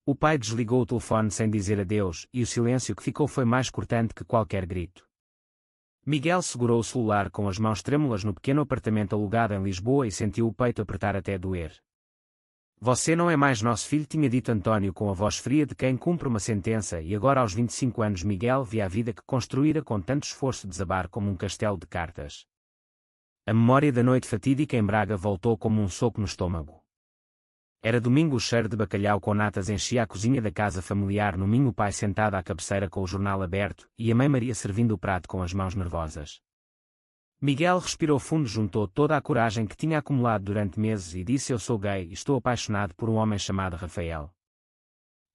O pai desligou o telefone sem dizer adeus, e o silêncio que ficou foi mais cortante que qualquer grito. Miguel segurou o celular com as mãos trêmulas no pequeno apartamento alugado em Lisboa e sentiu o peito apertar até doer. Você não é mais nosso filho, tinha dito António com a voz fria de quem cumpre uma sentença, e agora aos 25 anos Miguel via a vida que construíra com tanto esforço desabar como um castelo de cartas. A memória da noite fatídica em Braga voltou como um soco no estômago. Era domingo, o cheiro de bacalhau com natas enchia a cozinha da casa familiar, no Minho o pai sentado à cabeceira com o jornal aberto, e a mãe Maria servindo o prato com as mãos nervosas. Miguel respirou fundo, juntou toda a coragem que tinha acumulado durante meses e disse: eu sou gay e estou apaixonado por um homem chamado Rafael.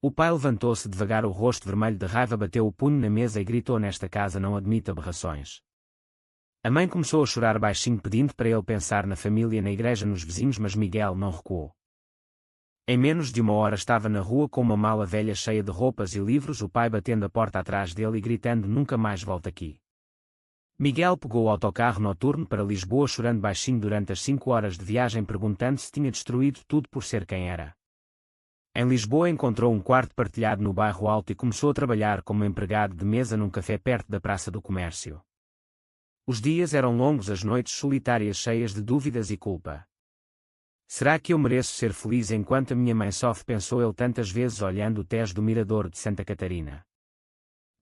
O pai levantou-se devagar, o rosto vermelho de raiva, bateu o punho na mesa e gritou: nesta casa não admite aberrações. A mãe começou a chorar baixinho, pedindo para ele pensar na família, na igreja, nos vizinhos, mas Miguel não recuou. Em menos de uma hora estava na rua com uma mala velha cheia de roupas e livros, o pai batendo a porta atrás dele e gritando: nunca mais volta aqui. Miguel pegou o autocarro noturno para Lisboa, chorando baixinho durante as 5 horas de viagem, perguntando se tinha destruído tudo por ser quem era. Em Lisboa encontrou um quarto partilhado no bairro Alto e começou a trabalhar como empregado de mesa num café perto da Praça do Comércio. Os dias eram longos, as noites solitárias cheias de dúvidas e culpa. Será que eu mereço ser feliz enquanto a minha mãe sofre? Pensou ele tantas vezes olhando o Tejo do Mirador de Santa Catarina.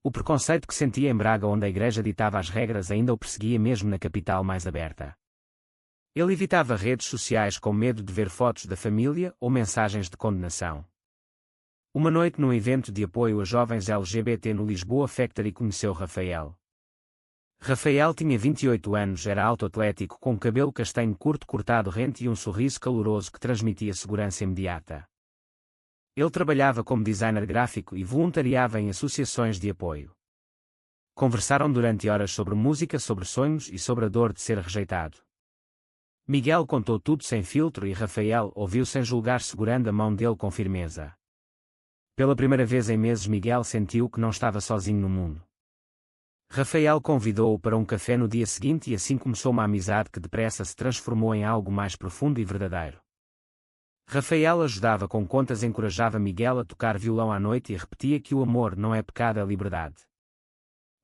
O preconceito que sentia em Braga, onde a igreja ditava as regras, ainda o perseguia mesmo na capital mais aberta. Ele evitava redes sociais com medo de ver fotos da família ou mensagens de condenação. Uma noite, num evento de apoio a jovens LGBT no Lisboa Factory, conheceu Rafael. Rafael tinha 28 anos, era alto-atlético, com cabelo castanho curto cortado rente e um sorriso caloroso que transmitia segurança imediata. Ele trabalhava como designer gráfico e voluntariava em associações de apoio. Conversaram durante horas sobre música, sobre sonhos e sobre a dor de ser rejeitado. Miguel contou tudo sem filtro e Rafael ouviu sem julgar, segurando a mão dele com firmeza. Pela primeira vez em meses, Miguel sentiu que não estava sozinho no mundo. Rafael convidou-o para um café no dia seguinte e assim começou uma amizade que depressa se transformou em algo mais profundo e verdadeiro. Rafael ajudava com contas, encorajava Miguel a tocar violão à noite e repetia que o amor não é pecado, é liberdade.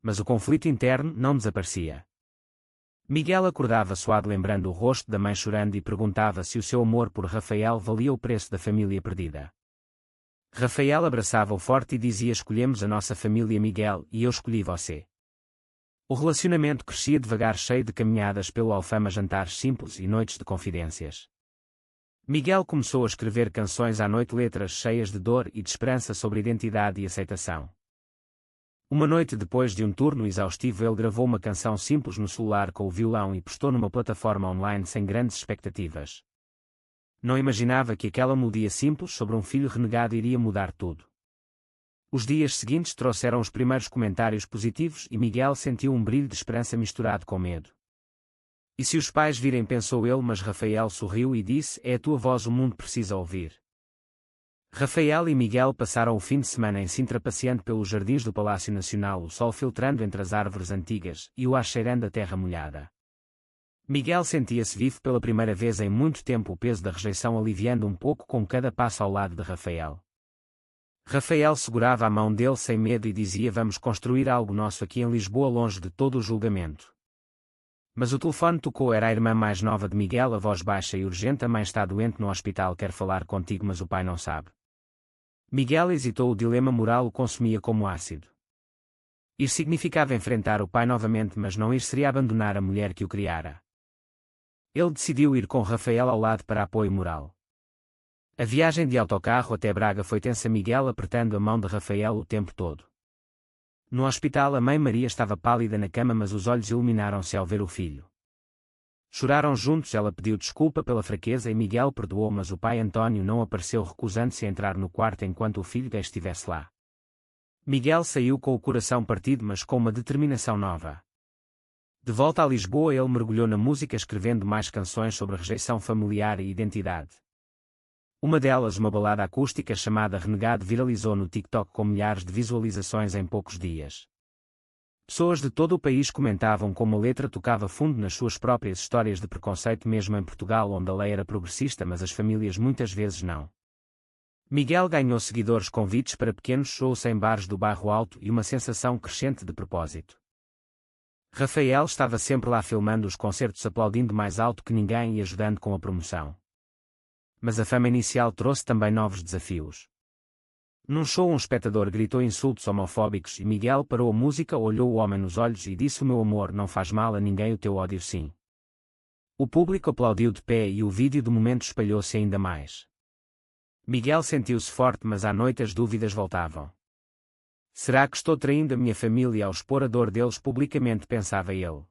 Mas o conflito interno não desaparecia. Miguel acordava suado lembrando o rosto da mãe chorando e perguntava se o seu amor por Rafael valia o preço da família perdida. Rafael abraçava-o forte e dizia: escolhemos a nossa família, Miguel, e eu escolhi você. O relacionamento crescia devagar, cheio de caminhadas pelo Alfama, jantares simples e noites de confidências. Miguel começou a escrever canções à noite, letras cheias de dor e de esperança sobre identidade e aceitação. Uma noite, depois de um turno exaustivo, ele gravou uma canção simples no celular com o violão e postou numa plataforma online sem grandes expectativas. Não imaginava que aquela melodia simples sobre um filho renegado iria mudar tudo. Os dias seguintes trouxeram os primeiros comentários positivos e Miguel sentiu um brilho de esperança misturado com medo. E se os pais virem, pensou ele, mas Rafael sorriu e disse: é a tua voz, o mundo precisa ouvir. Rafael e Miguel passaram o fim de semana em Sintra, passeando pelos jardins do Palácio Nacional, o sol filtrando entre as árvores antigas e o ar cheirando a terra molhada. Miguel sentia-se vivo pela primeira vez em muito tempo, o peso da rejeição aliviando um pouco com cada passo ao lado de Rafael. Rafael segurava a mão dele sem medo e dizia: vamos construir algo nosso aqui em Lisboa, longe de todo o julgamento. Mas o telefone tocou, era a irmã mais nova de Miguel, a voz baixa e urgente: a mãe está doente no hospital, quer falar contigo, mas o pai não sabe. Miguel hesitou, o dilema moral o consumia como ácido. Ir significava enfrentar o pai novamente, mas não ir seria abandonar a mulher que o criara. Ele decidiu ir com Rafael ao lado para apoio moral. A viagem de autocarro até Braga foi tensa, Miguel apertando a mão de Rafael o tempo todo. No hospital, a mãe Maria estava pálida na cama, mas os olhos iluminaram-se ao ver o filho. Choraram juntos, ela pediu desculpa pela fraqueza e Miguel perdoou, mas o pai António não apareceu, recusando-se a entrar no quarto enquanto o filho estivesse lá. Miguel saiu com o coração partido, mas com uma determinação nova. De volta a Lisboa, ele mergulhou na música, escrevendo mais canções sobre rejeição familiar e identidade. Uma delas, uma balada acústica chamada Renegado, viralizou no TikTok com milhares de visualizações em poucos dias. Pessoas de todo o país comentavam como a letra tocava fundo nas suas próprias histórias de preconceito, mesmo em Portugal, onde a lei era progressista, mas as famílias muitas vezes não. Miguel ganhou seguidores, convites para pequenos shows em bares do bairro Alto e uma sensação crescente de propósito. Rafael estava sempre lá filmando os concertos, aplaudindo mais alto que ninguém e ajudando com a promoção. Mas a fama inicial trouxe também novos desafios. Num show um espectador gritou insultos homofóbicos e Miguel parou a música, olhou o homem nos olhos e disse: "O meu amor não faz mal a ninguém, o teu ódio sim." O público aplaudiu de pé e o vídeo do momento espalhou-se ainda mais. Miguel sentiu-se forte, mas à noite as dúvidas voltavam. Será que estou traindo a minha família ao expor a dor deles publicamente, pensava ele.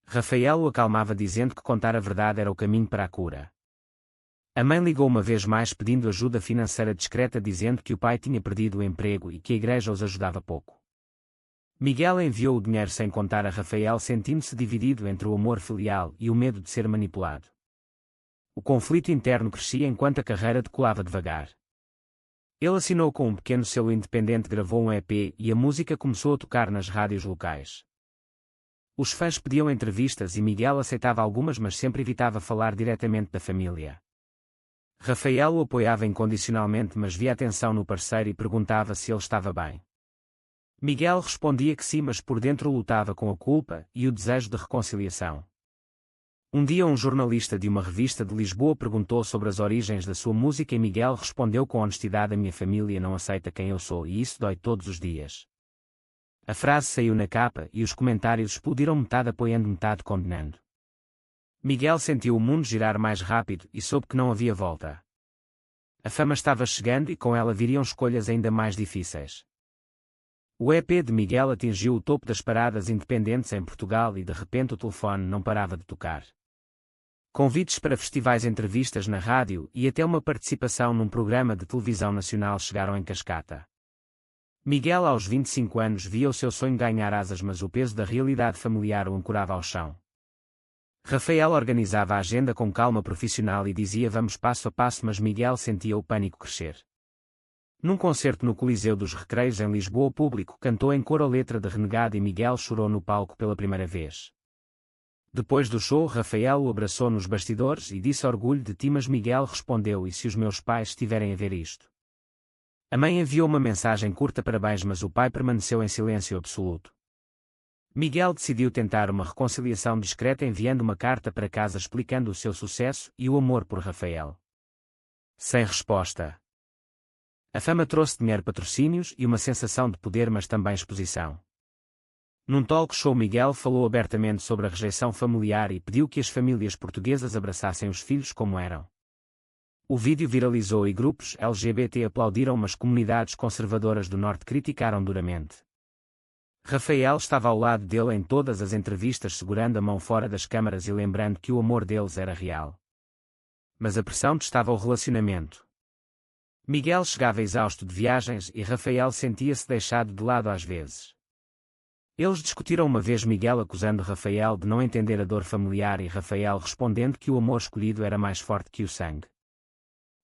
Rafael o acalmava dizendo que contar a verdade era o caminho para a cura. A mãe ligou uma vez mais pedindo ajuda financeira discreta, dizendo que o pai tinha perdido o emprego e que a igreja os ajudava pouco. Miguel enviou o dinheiro sem contar a Rafael, sentindo-se dividido entre o amor filial e o medo de ser manipulado. O conflito interno crescia enquanto a carreira decolava devagar. Ele assinou com um pequeno selo independente, gravou um EP e a música começou a tocar nas rádios locais. Os fãs pediam entrevistas e Miguel aceitava algumas, mas sempre evitava falar diretamente da família. Rafael o apoiava incondicionalmente, mas via a tensão no parceiro e perguntava se ele estava bem. Miguel respondia que sim, mas por dentro lutava com a culpa e o desejo de reconciliação. Um dia um jornalista de uma revista de Lisboa perguntou sobre as origens da sua música e Miguel respondeu com honestidade: "A minha família não aceita quem eu sou e isso dói todos os dias." A frase saiu na capa e os comentários explodiram, metade apoiando, metade condenando. Miguel sentiu o mundo girar mais rápido e soube que não havia volta. A fama estava chegando e com ela viriam escolhas ainda mais difíceis. O EP de Miguel atingiu o topo das paradas independentes em Portugal e de repente o telefone não parava de tocar. Convites para festivais, entrevistas na rádio e até uma participação num programa de televisão nacional chegaram em cascata. Miguel, aos 25 anos, via o seu sonho ganhar asas, mas o peso da realidade familiar o ancorava ao chão. Rafael organizava a agenda com calma profissional e dizia: "Vamos passo a passo", mas Miguel sentia o pânico crescer. Num concerto no Coliseu dos Recreios em Lisboa, o público cantou em coro a letra de Renegado e Miguel chorou no palco pela primeira vez. Depois do show, Rafael o abraçou nos bastidores e disse: "Orgulho de ti", mas Miguel respondeu: "E se os meus pais estiverem a ver isto?" A mãe enviou uma mensagem curta: "Parabéns", mas o pai permaneceu em silêncio absoluto. Miguel decidiu tentar uma reconciliação discreta, enviando uma carta para casa explicando o seu sucesso e o amor por Rafael. Sem resposta. A fama trouxe dinheiro, patrocínios e uma sensação de poder, mas também exposição. Num talk show, Miguel falou abertamente sobre a rejeição familiar e pediu que as famílias portuguesas abraçassem os filhos como eram. O vídeo viralizou e grupos LGBT aplaudiram, mas comunidades conservadoras do Norte criticaram duramente. Rafael estava ao lado dele em todas as entrevistas, segurando a mão fora das câmaras e lembrando que o amor deles era real. Mas a pressão testava o relacionamento. Miguel chegava exausto de viagens e Rafael sentia-se deixado de lado às vezes. Eles discutiram uma vez, Miguel acusando Rafael de não entender a dor familiar e Rafael respondendo que o amor escolhido era mais forte que o sangue.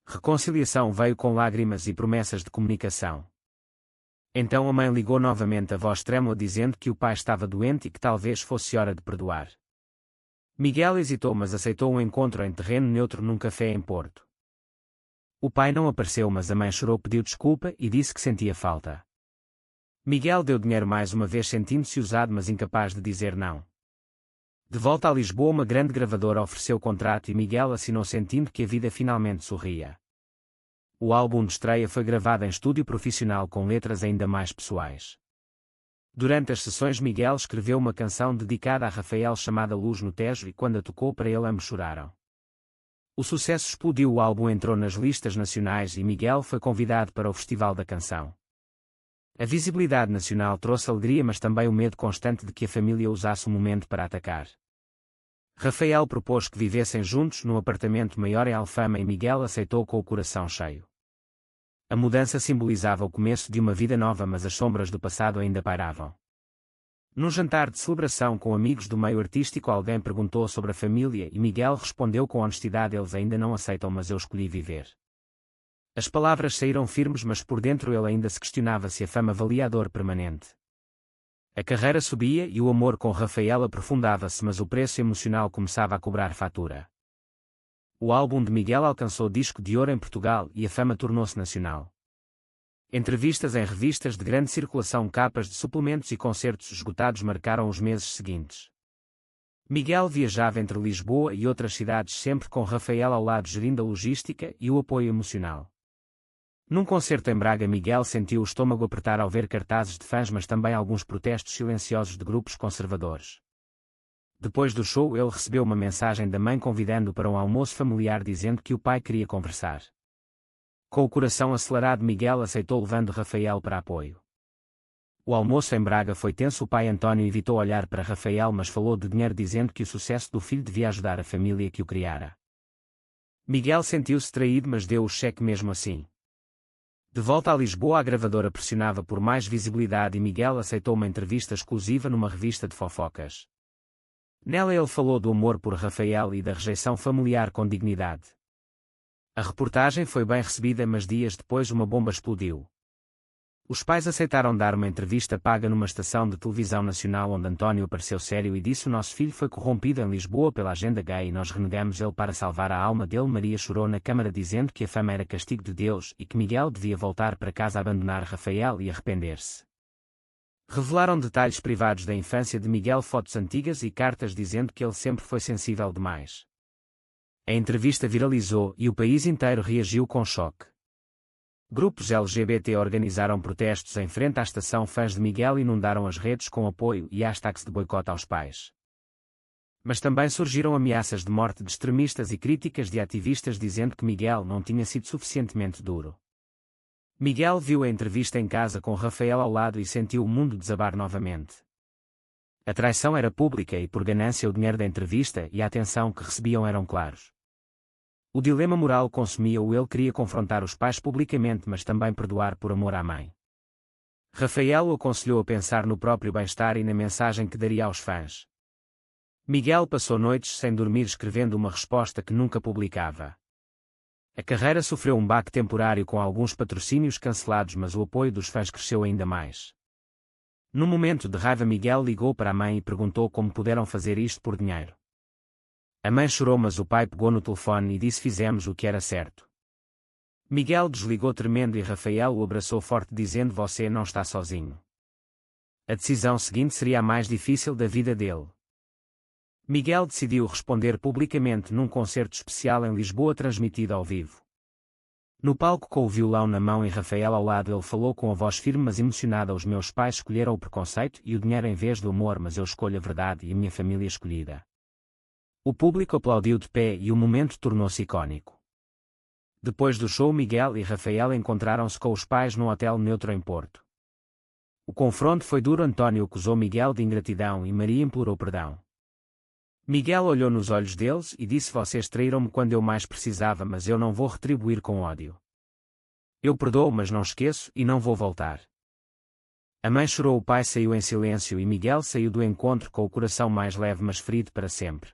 Reconciliação veio com lágrimas e promessas de comunicação. Então a mãe ligou novamente, a voz trêmula, dizendo que o pai estava doente e que talvez fosse hora de perdoar. Miguel hesitou, mas aceitou um encontro em terreno neutro num café em Porto. O pai não apareceu, mas a mãe chorou, pediu desculpa e disse que sentia falta. Miguel deu dinheiro mais uma vez, sentindo-se usado mas incapaz de dizer não. De volta a Lisboa, uma grande gravadora ofereceu contrato e Miguel assinou, sentindo que a vida finalmente sorria. O álbum de estreia foi gravado em estúdio profissional com letras ainda mais pessoais. Durante as sessões, Miguel escreveu uma canção dedicada a Rafael chamada Luz no Tejo e quando a tocou para ele ambos choraram. O sucesso explodiu, o álbum entrou nas listas nacionais e Miguel foi convidado para o Festival da Canção. A visibilidade nacional trouxe alegria, mas também o medo constante de que a família usasse o momento para atacar. Rafael propôs que vivessem juntos num apartamento maior em Alfama e Miguel aceitou com o coração cheio. A mudança simbolizava o começo de uma vida nova, mas as sombras do passado ainda pairavam. Num jantar de celebração com amigos do meio artístico, alguém perguntou sobre a família e Miguel respondeu com honestidade: "Eles ainda não aceitam, mas eu escolhi viver." As palavras saíram firmes, mas por dentro ele ainda se questionava se a fama valia a dor permanente. A carreira subia e o amor com Rafael aprofundava-se, mas o preço emocional começava a cobrar fatura. O álbum de Miguel alcançou disco de ouro em Portugal e a fama tornou-se nacional. Entrevistas em revistas de grande circulação, capas de suplementos e concertos esgotados marcaram os meses seguintes. Miguel viajava entre Lisboa e outras cidades, sempre com Rafael ao lado, gerindo a logística e o apoio emocional. Num concerto em Braga, Miguel sentiu o estômago apertar ao ver cartazes de fãs, mas também alguns protestos silenciosos de grupos conservadores. Depois do show, ele recebeu uma mensagem da mãe convidando-o para um almoço familiar, dizendo que o pai queria conversar. Com o coração acelerado, Miguel aceitou, levando Rafael para apoio. O almoço em Braga foi tenso. O pai António evitou olhar para Rafael, mas falou de dinheiro, dizendo que o sucesso do filho devia ajudar a família que o criara. Miguel sentiu-se traído, mas deu o cheque mesmo assim. De volta a Lisboa, a gravadora pressionava por mais visibilidade e Miguel aceitou uma entrevista exclusiva numa revista de fofocas. Nela ele falou do amor por Rafael e da rejeição familiar com dignidade. A reportagem foi bem recebida, mas dias depois uma bomba explodiu. Os pais aceitaram dar uma entrevista paga numa estação de televisão nacional, onde António apareceu sério e disse: "O nosso filho foi corrompido em Lisboa pela agenda gay e nós renegamos ele para salvar a alma dele." Maria chorou na câmara, dizendo que a fama era castigo de Deus e que Miguel devia voltar para casa, abandonar Rafael e arrepender-se. Revelaram detalhes privados da infância de Miguel, fotos antigas e cartas dizendo que ele sempre foi sensível demais. A entrevista viralizou e o país inteiro reagiu com choque. Grupos LGBT organizaram protestos em frente à estação. Fãs de Miguel inundaram as redes com apoio e hashtags de boicote aos pais. Mas também surgiram ameaças de morte de extremistas e críticas de ativistas, dizendo que Miguel não tinha sido suficientemente duro. Miguel viu a entrevista em casa com Rafael ao lado e sentiu o mundo desabar novamente. A traição era pública e, por ganância, o dinheiro da entrevista e a atenção que recebiam eram claros. O dilema moral consumia-o. Ele queria confrontar os pais publicamente, mas também perdoar por amor à mãe. Rafael o aconselhou a pensar no próprio bem-estar e na mensagem que daria aos fãs. Miguel passou noites sem dormir escrevendo uma resposta que nunca publicava. A carreira sofreu um baque temporário com alguns patrocínios cancelados, mas o apoio dos fãs cresceu ainda mais. Num momento de raiva, Miguel ligou para a mãe e perguntou como puderam fazer isto por dinheiro. A mãe chorou, mas o pai pegou no telefone e disse: "Fizemos o que era certo." Miguel desligou tremendo e Rafael o abraçou forte, dizendo: "Você não está sozinho." A decisão seguinte seria a mais difícil da vida dele. Miguel decidiu responder publicamente num concerto especial em Lisboa, transmitido ao vivo. No palco, com o violão na mão e Rafael ao lado, ele falou com a voz firme mas emocionada: "Os meus pais escolheram o preconceito e o dinheiro em vez do amor, mas eu escolho a verdade e a minha família escolhida." O público aplaudiu de pé e o momento tornou-se icónico. Depois do show, Miguel e Rafael encontraram-se com os pais num hotel neutro em Porto. O confronto foi duro. António acusou Miguel de ingratidão e Maria implorou perdão. Miguel olhou nos olhos deles e disse: "Vocês traíram-me quando eu mais precisava, mas eu não vou retribuir com ódio. Eu perdoo, mas não esqueço e não vou voltar." A mãe chorou, o pai saiu em silêncio e Miguel saiu do encontro com o coração mais leve, mas ferido para sempre.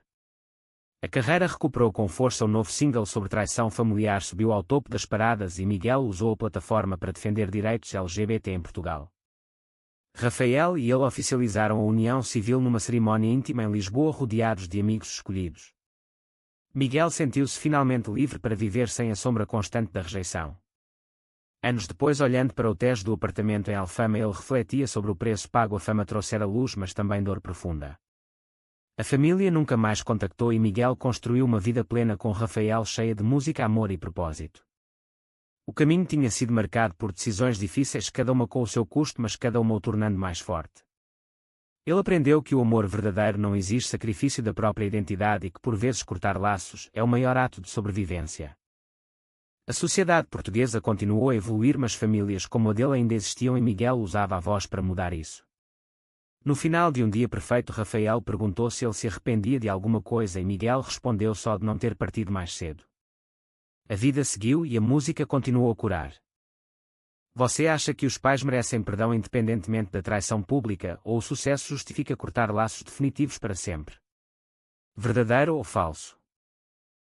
A carreira recuperou com força. O novo single sobre traição familiar subiu ao topo das paradas e Miguel usou a plataforma para defender direitos LGBT em Portugal. Rafael e ele oficializaram a união civil numa cerimónia íntima em Lisboa, rodeados de amigos escolhidos. Miguel sentiu-se finalmente livre para viver sem a sombra constante da rejeição. Anos depois, olhando para o tejo do apartamento em Alfama, ele refletia sobre o preço pago. A fama trouxera luz, mas também dor profunda. A família nunca mais contactou e Miguel construiu uma vida plena com Rafael, cheia de música, amor e propósito. O caminho tinha sido marcado por decisões difíceis, cada uma com o seu custo, mas cada uma o tornando mais forte. Ele aprendeu que o amor verdadeiro não exige sacrifício da própria identidade e que, por vezes, cortar laços é o maior ato de sobrevivência. A sociedade portuguesa continuou a evoluir, mas famílias como a dele ainda existiam e Miguel usava a voz para mudar isso. No final de um dia perfeito, Rafael perguntou se ele se arrependia de alguma coisa e Miguel respondeu: só de não ter partido mais cedo. A vida seguiu e a música continuou a curar. Você acha que os pais merecem perdão independentemente da traição pública, ou o sucesso justifica cortar laços definitivos para sempre? Verdadeiro ou falso?